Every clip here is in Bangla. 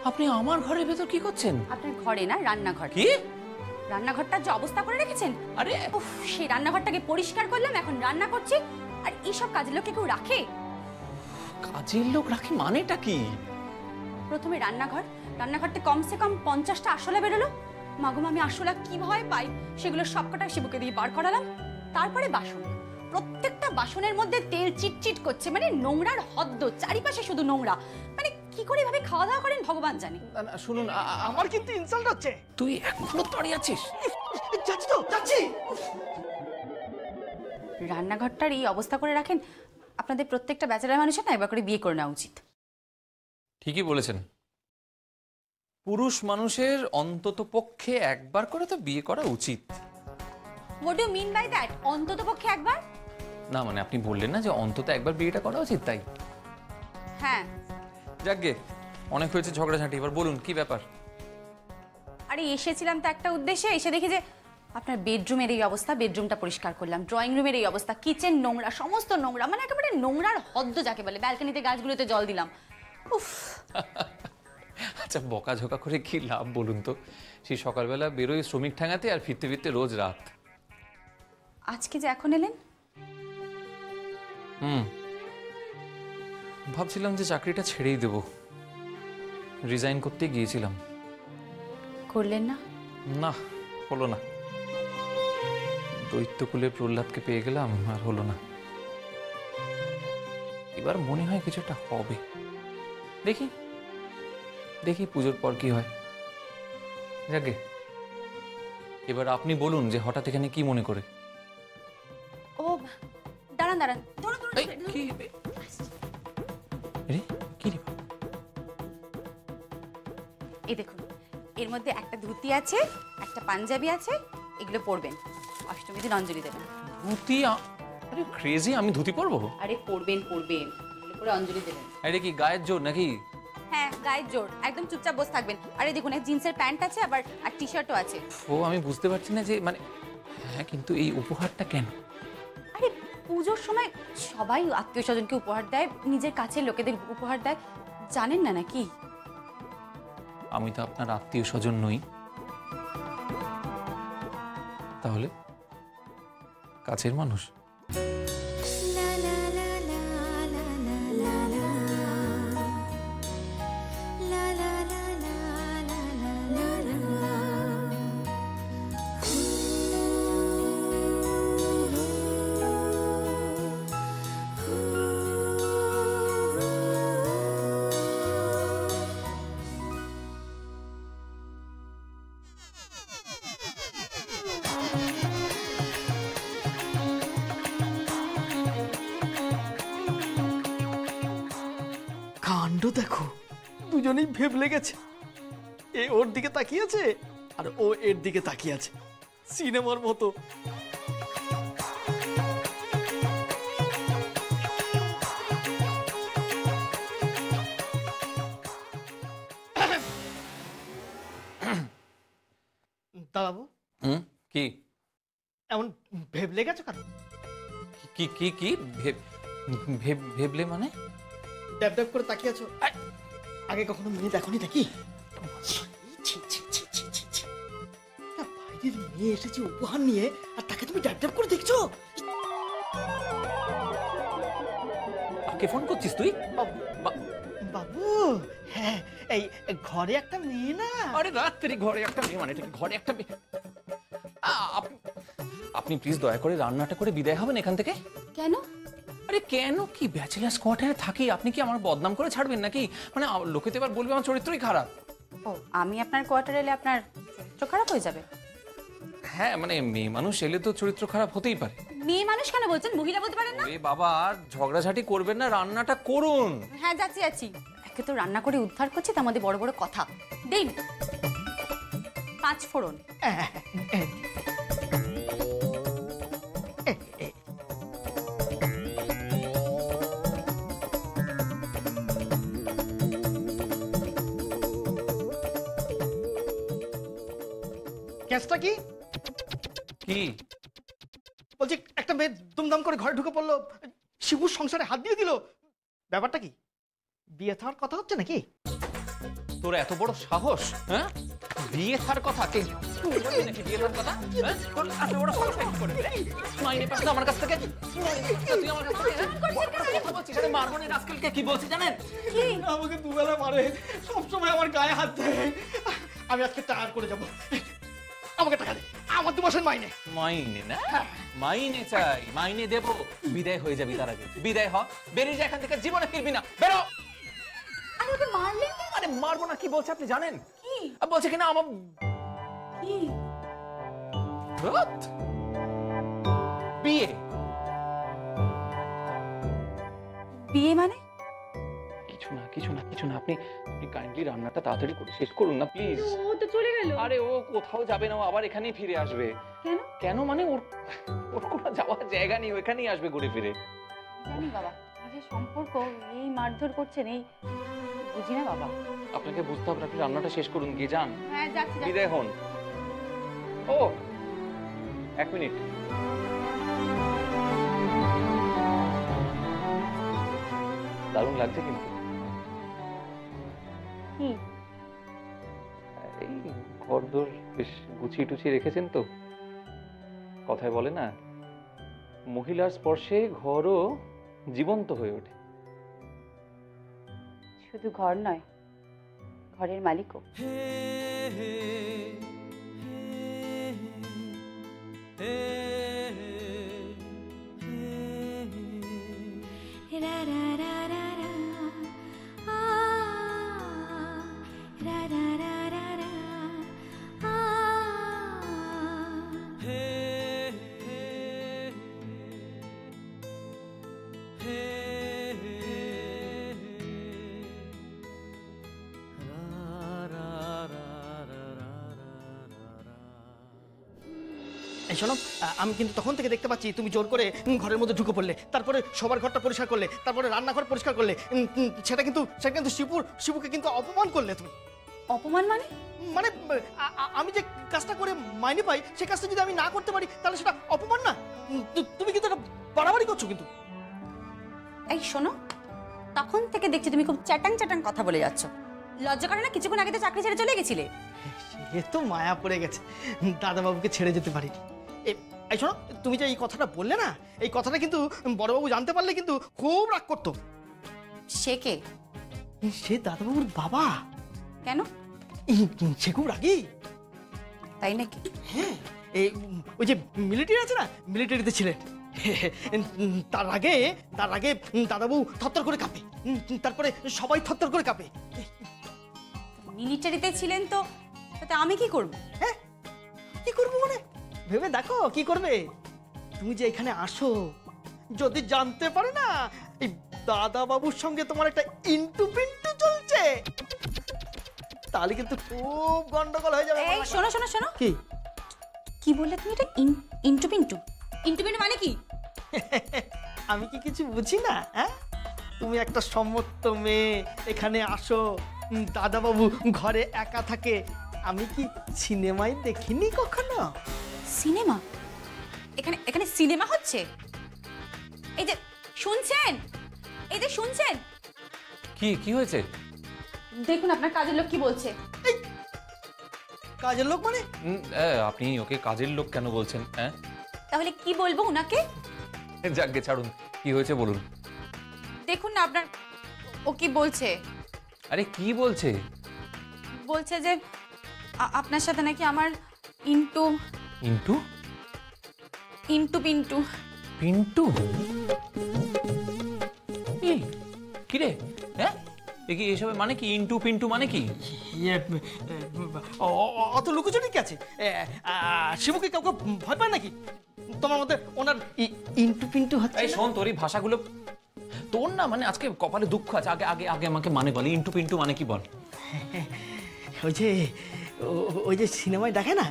আপনি আমার ঘরের ভেতর কি করছেন? আপনার ঘরে না, রান্নাঘর। কি? রান্নাঘরটা যে অবস্থা করে রেখেছেন, আরে উফ, সেই রান্নাঘরটাকে পরিষ্কার করলাম, এখন রান্না করছি। আর এইসব কাজের লোককে কেউ রাখে? কাজের লোক রাখি মানেটা কি? প্রথমে রান্নাঘরতে কমসে কম 50টা আরশোলা বেরোলো। মাগো, আমি আরশোলা কি ভয় পাই, সেগুলো সবকটা শিবুকে দিয়ে বার করালাম। তারপরে বাসন, প্রত্যেকটা বাসনের মধ্যে তেল চিটচিট করছে, মানে নোংরার হদ্দ, চারিপাশে শুধু নোংরা। মানে কি করে এভাবে খাওয়া দাওয়া করেন ভগবান জানে। শুনুন, আমার কিন্তু ইনসাল্ট হচ্ছে। তুই এখনো দাঁড়িয়ে আছিস? যাচ্ছি তো, যাচ্ছি। রান্নাঘরটার এই অবস্থা করে রাখেন, আপনাদের প্রত্যেকটা ব্যাচেলার মানুষের না একবার করে বিয়ে করে নেওয়া উচিত। ঠিকই বলেছেন, পুরুষ মানুষের অন্তত পক্ষে একবার করে তো বিয়ে করা উচিত। What do mean by that? অন্তত পক্ষে একবার? না মানে আপনি বললেন না যে অন্তত একবার বিয়েটা করা উচিত, তাই। হ্যাঁ। যাকগে, অনেক হয়েছে ঝগড়াঝাঁটি, এবার বলুন কি ব্যাপার? আরে এসেছিলাম তো একটা উদ্দেশ্যে, এসে দেখি যে আপনার বেডরুমের এই অবস্থা। বেডরুমটা পরিষ্কার করলাম, ড্রয়িং রুমের এই অবস্থা, কিচেন নোংরা, সমস্ত নোংরা, মানে একেবারে নোংরার হদ্দ যাকে বলে। ব্যালকনিতে গাছগুলোতে জল দিলাম। উফ। আচ্ছা, বকাঝকা করে কি লাভ বলুন তো? সেই সকালবেলা বেরোই শ্রমিক ঠেঙাতে, আর ফিরতে ফিরতে রোজ রাত। আজকে যে এখন এলেন? ভাবছিলাম যে চাকরিটা ছেড়েই দেব, রিজাইন করতে গিয়েছিলাম। করলেন না? না, হলো না। দৈত্যকুলে প্রহ্লাদকে পেয়ে গেলাম, আর হলো না। এবার মনে হয় কিছুটা হবে, দেখি দেখি পুজোর পর কি হয়। যাকে, এবার আপনি বলুন যে হঠাৎ এখানে কি মনে করে? ও দাঁড়ান দাঁড়ান, ধরুন ধরুন। এই, কি রে, কি রে? এই দেখুন, এর মধ্যে একটা ধুতি আছে, একটা পাঞ্জাবি আছে, এগুলো পরবেন, অষ্টমী দিন অঞ্জলি দেবেন। ধুতি? আরে ক্রেজি, আমি ধুতি পরবো? আরে পরবেন পরবেন, এগুলো পরে অঞ্জলি দেবেন। আরে কি গায়ের জোর নাকি? হ্যাঁ, গায়ের জোর, একদম চুপচাপ বসে থাকবেন। আরে দেখুন, এক জিন্সের প্যান্ট আছে, আবার আর টি শার্টও আছে। ও আমি বুঝতে পারছি না যে মানে, হ্যাঁ কিন্তু এই উপহারটা কেন? আরে পুজোর সময় সবাই আত্মীয় স্বজনকে উপহার দেয়, নিজের কাছের লোকেদের উপহার দেয়, জানেন না নাকি? আমি তো আপনার আত্মীয় স্বজন নই। তাহলে কাছের মানুষ? কাণ্ড দেখো, দুজনেই ভেবলে গেছে। এ ওর দিকে তাকিয়ে আছে, আর ও এর দিকে তাকিয়ে আছে, সিনেমার মতো। দাদাবু, কি এমন ভেবলে গেছো কেন? কি কি কি ভেবলে মানে? ড্যাব ড্যাব করে তাকিয়ে আছো। আগে কখনো মেয়ে দেখোনি নাকি? বাইরের মেয়ে এসেছে উপহার নিয়ে, আর তাকে তুমি ড্যাব ড্যাব করে দেখছো? কে ফোন করছিস তুই? বাবু, হ্যাঁ, এই ঘরে একটা মেয়ে না। আরে রাত্রি ঘরে একটা মেয়ে মানে ঘরে একটা মেয়ে? আপনি প্লিজ দয়া করে রান্নাটা করে বিদায় হবেন এখান থেকে। কেন? আরে কেন কি, ব্যাচেলার কোয়ার্টারে থাকি, আপনি কি আমার বদনাম করে ছাড়বেন নাকি? মানে লোকে তো এবার বলবে আমার চরিত্রই খারাপ। ও, আমি আপনার কোয়ার্টারে এলে আপনার চরিত্র খারাপ হয়ে যাবে? হ্যাঁ মানে মেয়ে মানুষ এলে তো চরিত্র খারাপ হতেই পারে। মেয়ে মানুষ কেন বলছেন, মহিলা বলতে পারেন না? এ বাবা, আর ঝগড়াঝাটি করবেন না, রান্নাটা করুন। হ্যাঁ, যাচ্ছি যাচ্ছি। একে তো রান্না করে উদ্ধার করছে, তার মধ্যে বড় বড় কথা। দিন 5 ফোড়ন। কেসটা কি? কি বলছি, একটা মেয়ে দুমদাম করে ঘরে ঢুকে পড়লো, শিবুর সংসারে হাত দিয়ে দিল, ব্যাপারটা কি? বিয়ে থাকার কথা হচ্ছে নাকি? তোর এত বড় সাহস, হ্যাঁ? বিয়ে থার কথা কে তুই বলবি নাকি বিয়ে থার কথা? হ্যাঁ? তোর এত বড় সাহস কি করে রে? মাইনে পাস না আমার কাছ থেকে? তুই আমার কাছ থেকে কথা বলছিস? আরে মারবো না রাস্কেলকে, কি বলছিস জানেন? আমাকে দুবেলা মারে, সবসময় আমার গায়ে হাত দেয়। আমি আজকে টায়ার করে যাব। আমাকে টাকা দে, আমার 2 মাসের মাইনে। মাইনে না? মাইনে চাই, মাইনে দেবো। বিদায় হয়ে যাবি তার আগে। বিদায় হ, বেরিয়ে যা এখান থেকে, জীবনে ফিরবি না, বেরো। আরে ওকে মারলেন কেন? আরে মারবো না, কি বলছে আপনি জানেন? কি বলছে কিনা আমার কি ধুৎ, বিয়ে। বিয়ে মানে? কিছু না আপনি কাইন্ডলি রান্নাটা তাড়াতাড়ি করে শেষ করুন না প্লিজ। ও তো চলে গেল। আরে ও কোথাও যাবে না, ও আবার এখানেই ফিরে আসবে। কেন? কেন মানে ওর কোনো যাওয়ার জায়গা নেই, ওখানেই আসবে ঘুরে ফিরে। জানি বাবা, এই যে সম্পর্ক, এই মারধর করছেন, এই বুঝি না বাবা। আপনাকে বুঝতে হবে, আপনি রান্নাটা শেষ করুন, গিয়ে যান। হ্যাঁ যাচ্ছি। বিদায় হন। ও 1 মিনিট, দারুণ লাগছে কিন্তু। কি? এই ঘরদোর বেশ গুছিয়ে টুছিয়ে রেখেছেন তো। কথায় বলে না, মহিলার স্পর্শে ঘরও জীবন্ত হয়ে ওঠে। শুধু ঘর নয়, ঘরের মালিকও। এই শোনো, আমি কিন্তু তখন থেকে দেখতে পাচ্ছি তুমি জোর করে ঘরের মধ্যে ঢুকে পড়লে, তারপরে সবার ঘরটা পরিষ্কার করলে, তারপরে রান্নাঘর পরিষ্কার করলে। সেটা কিন্তু শিবুকে কিন্তু অপমান করলে তুমি। অপমান মানে? মানে আমি যে কাজটা করে মাইনে পাই, সেই কাজটা যদি আমি না করতে পারি তাহলে সেটা অপমান না? তুমি কিন্তু এটা বাড়াবাড়ি করছো কিন্তু। এই শোনো, তখন থেকে দেখছি তুমি খুব চ্যাটাং কথা বলে যাচ্ছ। লজ্জা করে না? কিছুক্ষণ আগে তো চাকরি ছেড়ে চলে গেছিলে। সে তো মায়া পড়ে গেছে, দাদাবাবুকে ছেড়ে যেতে পারি। এই শোনো, তুমি যে এই কথাটা বললে না, এই কথাটা কিন্তু বড়বাবু জানতে পারলে কিন্তু খুব রাগ করতো। সে কে? সে দাদাবাবুর বাবা। কেন? সে খুব রাগী। তাই নাকি? হ্যাঁ, এই ওই যে মিলিটারি আছে না, মিলিটারিতে ছিলেন। তার আগে দাদাবাবু থরথর করে কাঁপে, তারপরে সবাই থরথর করে কাঁপে। মিলিটারিতে ছিলেন তো, তাতে আমি কি করব? হ্যাঁ, কি করবো মানে? ভেবে দেখো কি করবে। তুমি যে এখানে আসো, যদি জানতে পারে না এই দাদাবাবুর সঙ্গে তোমার একটা ইন্টু পিন্টু চলছে, তাহলে কিন্তু খুব গন্ডগোল হয়ে যাবে। এই শোনো শোনো শোনো, কি কি বললে তুমি? এটা ইন্টু পিন্টু? ইন্টু পিন্টু মানে কি? আমি কি কিছু বুঝি না? হ্যাঁ, তুমি একটা সম্মত মেয়ে, এখানে আসো, দাদাবাবু ঘরে একা থাকে। আমি কি সিনেমায় দেখিনি কখনো? সিনেমা? এখানে সিনেমা হচ্ছে? এই যে শুনছেন, এই যে শুনছেন, কি হয়েছে? দেখুন আপনার কাজের লোক কি বলছে। কাজের লোক মানে? আপনি ওকে কাজের লোক কেন বলছেন? হ্যাঁ, তাহলে কি বলবো ওনাকে? যাকগে ছাড়ুন, কি হয়েছে বলুন। দেখুন না আপনার, ও কি বলছে। আরে কি বলছে? বলছে যে আপনার সাথে নাকি আমার into into into Pintu. Pintu? এই কিরে, হ্যাঁ দেখি এসবের মানে কি? ইন্টু পিন্টু মানে কি? অত লুকোচুরি কি আছে? শিবুকে কাউকে ভয় পায় নাকি? তোমার মধ্যে ওনার ইন্টু পিন্টু হচ্ছে। এই শোন, তোর এই ভাষাগুলো, তোর না মানে আজকে কপালে দুঃখ আছে। আগে আগে আগে আমাকে মানে বল, ইন্টু পিন্টু মানে কি বল। ওই যে সিনেমায় দেখে না,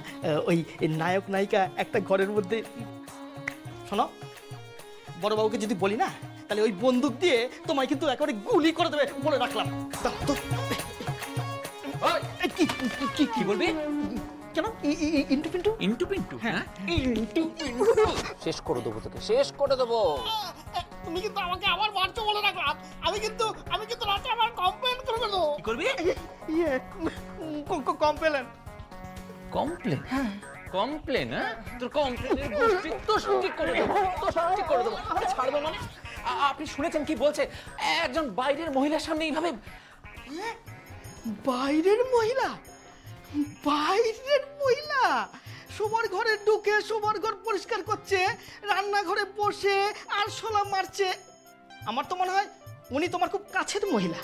ওই নায়ক নায়িকা একটা ঘরের মধ্যে। শোনো, বড়বাবুকে যদি বলি না, তাহলে ওই বন্দুক দিয়ে তোমায় কিন্তু একেবারে গুলি করে দেবে বলে রাখলাম। কি বলবি? কেন ইন্টু পিন্টু? ইন্টু পিন্টু? হ্যাঁ, ইন্টু পিন্টু শেষ করে দেবো তোকে, শেষ করে দেবো। তুমি কিন্তু আমাকে আবার মারছো বলে রাখলাম। আমি কিন্তু রাতে আবার কমপ্লেন করে দেবো। করবি? ইয়ে কমপ্লেন। কমপ্লেন? কমপ্লেন? হ্যাঁ, তোর কমপ্লেনের গোষ্ঠী তো ঠিক করে দেবো, তো ঠিক করে দেবো। আরে ছাড়বো মানে? আপনি শুনেছেন কি বলছে? একজন বাইরের মহিলার সামনে এইভাবে। বাইরের মহিলা? বাইরের মহিলা সবার ঘরে ঢুকে সবার ঘর পরিষ্কার করছে, রান্নাঘরে বসে আরশোলা মারছে। আমার তো মনে হয় উনি তোমার খুব কাছের মহিলা।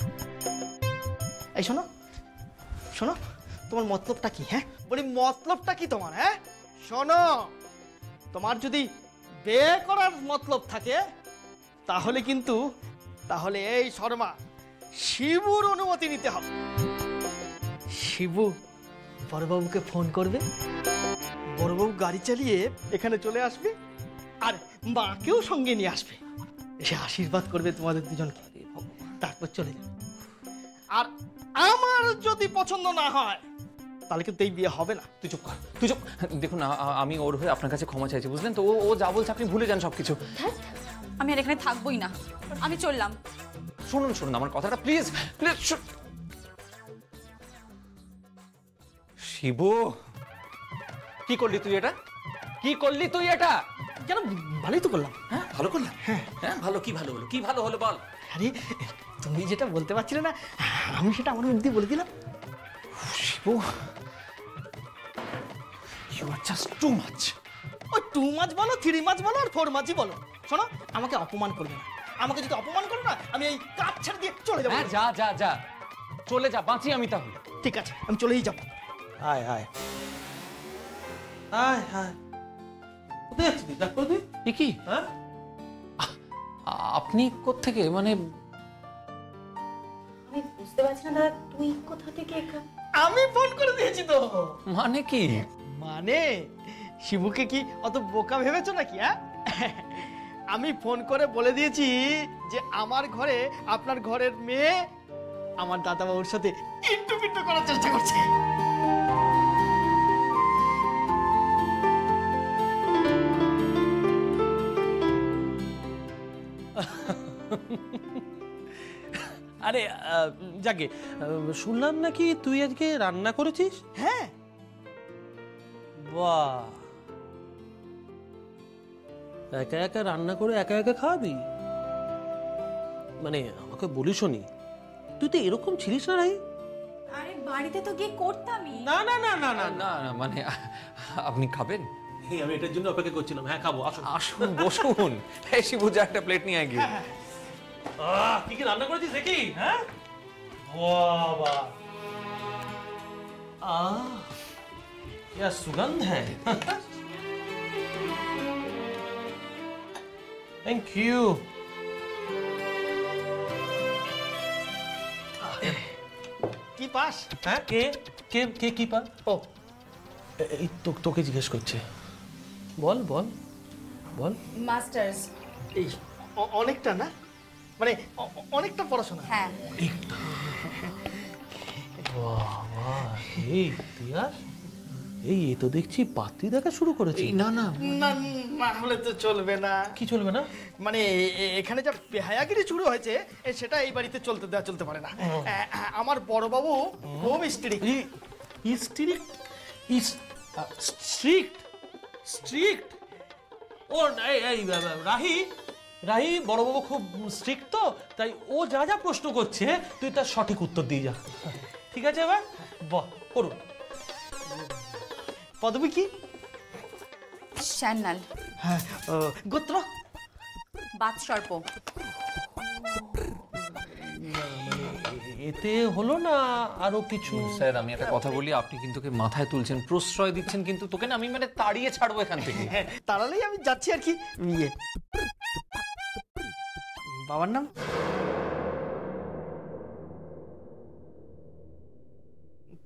এই শোনো শোনো, তোমার মতলবটা কি? হ্যাঁ বলি, মতলবটা কি তোমার? হ্যাঁ শোনো, তোমার যদি বিয়ে করার মতলব থাকে তাহলে কিন্তু, তাহলে এই শর্মা শিবুর অনুমতি নিতে হবে। শিবু বড়বাবুকে ফোন করবে, বড়বাবু গাড়ি চালিয়ে এখানে চলে আসবে, আর মাকেও সঙ্গে নিয়ে আসবে, এসে আশীর্বাদ করবে তোমাদের দুজনকে, তারপর চলে যাবে। আর আমার যদি পছন্দ না হয় তাহলে কিন্তু এই বিয়ে হবে না। তুই চুপ কর, তুই চুপ। দেখুন আমি ওর হয়ে আপনার কাছে ক্ষমা চাইছি, বুঝলেন তো? ও যা বলছে আপনি ভুলে যান সবকিছু। আমি আর এখানে থাকবোই না, আমি চললাম। শুনুন শুনুন আমার কথাটা, প্লিজ প্লিজ। শিবু, কি করলি তুই এটা? কি করলি তুই এটা? কেন, ভালোই তো করলাম। হ্যাঁ ভালো করলাম। হ্যাঁ ভালো, কি ভালো হলো? কি ভালো হলো বল? আরে তুমি যেটা বলতে পারছিলে না, আমি সেটা আমার মুখ দিয়ে বলে দিলাম। Shibu, you are just too much. ওই 2 মাছ বলো, 3 মাছ বলো, আর 4 মাছই বলো। শোনো, আমাকে অপমান করবে না। আমাকে যদি অপমান করো না, আমি এই কাজ ছেড়ে দিয়ে চলে যাবো। হ্যাঁ যা যা যা, চলে যা, বাঁচি আমি তাহলে। ঠিক আছে, আমি চলেই যাবো। আয় আয় আয় আয়, কোথায় যাচ্ছিস? ডাক করে তুই? এ কি? হ্যাঁ, আপনি কোত্থেকে? মানে আমি বুঝতে পারছি না দাদা, তুই কোথা থেকে এখানে? আমি ফোন করে দিয়েছি তো। মানে কি? মানে শিবুকে কি অত বোকা ভেবেছো নাকি? হ্যাঁ, আমি ফোন করে বলে দিয়েছি যে আমার ঘরে আপনার ঘরের মেয়ে আমার দাদাবাবুর সাথে ইন্টু পিন্টু করার চেষ্টা করছে। আরে যাকে শুনলাম নাকি তুই আজকে রান্না করেছিস? হ্যাঁ, বাহ, একা একা রান্না করে একা একা খাওয়াবি? মানে আমাকে বলিসনি, তুই তো এরকম ছিলিস না রাই। আরে বাড়িতে তো গিয়ে করতামই। না না না না না না না মানে আপনি খাবেন? আমি এটার জন্য অপেক্ষা করছিলাম। হ্যাঁ খাবো, আসুন আসুন বসুন। এই শিবু, যা একটা প্লেট নিয়ে আয় গিয়ে। কি কি রান্না করেছিস দেখি। হ্যাঁ, বাবা, क्या सुगंध है। Thank you. কি পাস? হ্যাঁ, কে কে কে কি পা? ও, এই তোকে জিজ্ঞেস করছে। বল বল বল। মাস্টার্স। এই অনেকটা না, মানে অনেকটা পড়াশোনা। হ্যাঁ, বাবা, এই তিয়াস, এই তো দেখছি পাত্রী দেখা শুরু করেছে। না না, না না হলে তো চলবে না। কি চলবে না? মানে এখানে যা বেহায়াগিরি শুরু হয়েছে, সেটা এই বাড়িতে চলতে পারে না। আমার বড়বাবু খুব স্ট্রিক্ট। Strict strict. ও এই রাহি, রাহি বড়বাবু খুব স্ট্রিক্ট, তো তাই ও যা যা প্রশ্ন করছে তুই তার সঠিক উত্তর দিয়ে যা। ঠিক আছে এবার বাহ, করুন। পদবী কি? শ্যান্নাল। হ্যাঁ, গোত্র? বাদসর্প। এতে হলো না আরো কিছু? স্যার আমি একটা কথা বলি, আপনি কিন্তু ওকে মাথায় তুলছেন, প্রশ্রয় দিচ্ছেন, কিন্তু তোকে না আমি মানে তাড়িয়ে ছাড়বো এখান থেকে। হ্যাঁ, তাড়ালেই আমি যাচ্ছি আর কি। ইয়ে, বাবার নাম?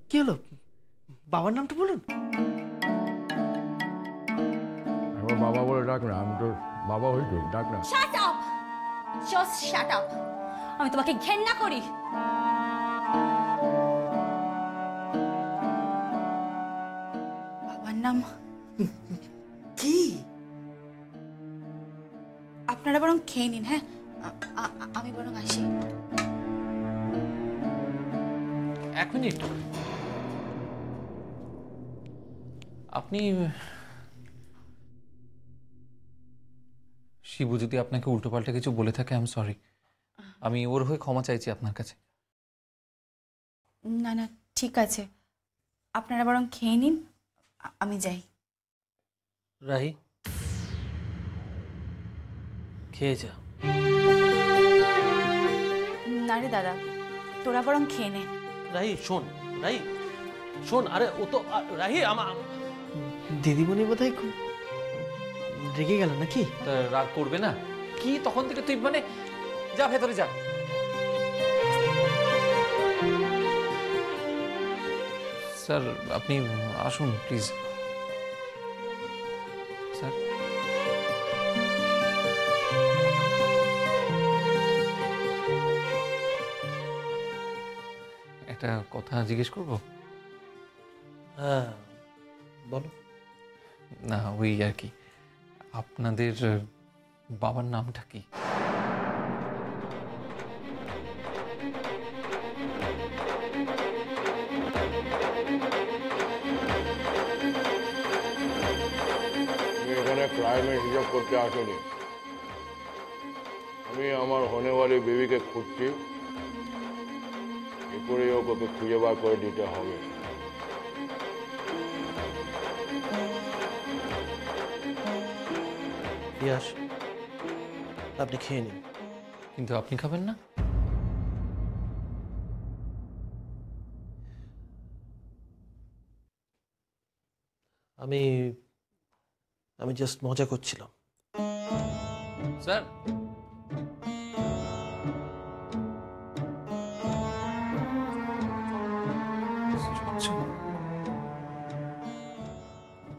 কি হলো, বাবার নামটা বলুন। আমার বাবা বলে ডাক না, আমি তো বাবা হই তো, ডাক না। Shut up, just shut up. আমি তোমাকে ঘেন্না করি। বাবার নাম কি? আপনারা বরং খেয়ে নিন। হ্যাঁ, আমি বরং আসি। এক মিনিট, আপনি শিবু যদি আপনাকে উল্টোপাল্টা কিছু বলে থাকে, আই এম সরি। আমি ওর হয়ে ক্ষমা চাইছি আপনার কাছে। না না ঠিক আছে, আপনারা বরং খেয়ে নিন, আমি যাই। রাহি, খেয়ে যা। না রে দাদা, তোরা বরং খেয়ে নে। রাহি শোন, রাহি শোন, আরে ও তো রাহি আমার দিদিমণি বোধহয় খুব রেগে গেল নাকি? তা রাগ করবে না কি? তখন থেকে তুই মানে যা ভেতরে যা। স্যার আপনি আসুন প্লিজ। স্যার একটা কথা জিজ্ঞেস করব? হ্যাঁ বলো। না ওই আর কি, আপনাদের বাবার নামটা কি? আমি এখানে ক্রাইমের হিসাব করতে আসিনি। আমি আমার হনেওয়ালি বেবিকে খুঁজছি, কি করে ওকে খুঁজে বার করে দিতে হবে। ইয়াস, আপনি খেয়ে নিন। কিন্তু আপনি খাবেন না? আমি জাস্ট মজা করছিলাম। স্যার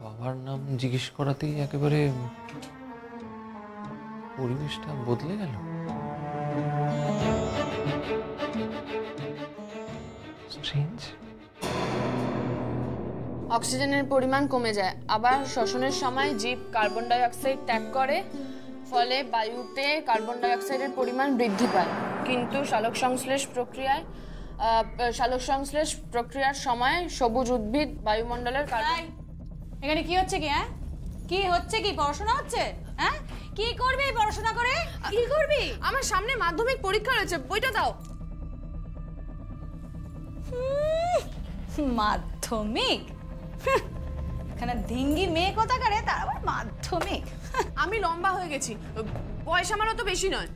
বাবার নাম জিজ্ঞেস করাতেই একেবারে পরিবেশটা বদলে গেল। স্ট্রেঞ্জ। অক্সিজেনের পরিমাণ কমে যায়, আবার শ্বসনের সময় জীব কার্বন ডাই অক্সাইড ত্যাগ করে, ফলে বায়ুতে কার্বন ডাই অক্সাইডের পরিমাণ বৃদ্ধি পায়। কিন্তু সালোক সংশ্লেষ প্রক্রিয়ার সময় সবুজ উদ্ভিদ বায়ুমণ্ডলের কার্বন। এখানে কি হচ্ছে কি? হ্যাঁ কি হচ্ছে কি? পড়াশোনা হচ্ছে? হ্যাঁ কি করবি পড়াশোনা করে? কি করবি? আমার সামনে মাধ্যমিক পরীক্ষা রয়েছে, বইটা দাও। মাধ্যমিক? এখানে ধিঙ্গি মেয়ে কোথাকারে, তার আবার মাধ্যমিক? আমি লম্বা হয়ে গেছি, বয়স আমার অত বেশি নয়।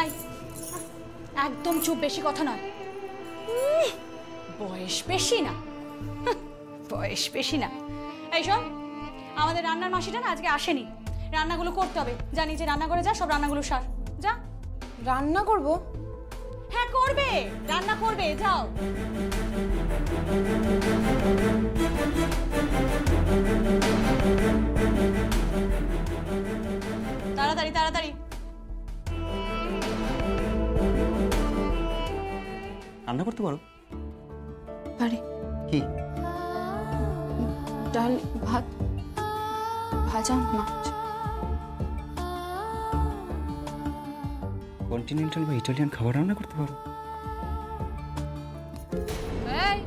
আই একদম চুপ, বেশি কথা নয়। বয়স বেশি না, বয়স বেশি না। এই শোন, আমাদের রান্নার মাসিটা না আজকে আসেনি, রান্নাগুলো করতে হবে। জানি যে রান্না করে যা, সব রান্নাগুলো সার যা। রান্না করব? হ্যাঁ করবে, রান্না করবে, যাও। তাড়াতাড়ি তাড়াতাড়ি। রান্না করতে পারো? পারি। কি? ডাল, ভাত, ভাজা, মাছ। কন্টিনেন্টাল বা ইটালিয়ান খাবার রান্না করতে পারো? এই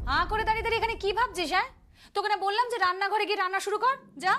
হাঁ করে দাঁড়িয়ে দাঁড়িয়ে এখানে কি ভাবছিস? হ্যাঁ তোকে না বললাম যে রান্নাঘরে গিয়ে রান্না শুরু কর, যা।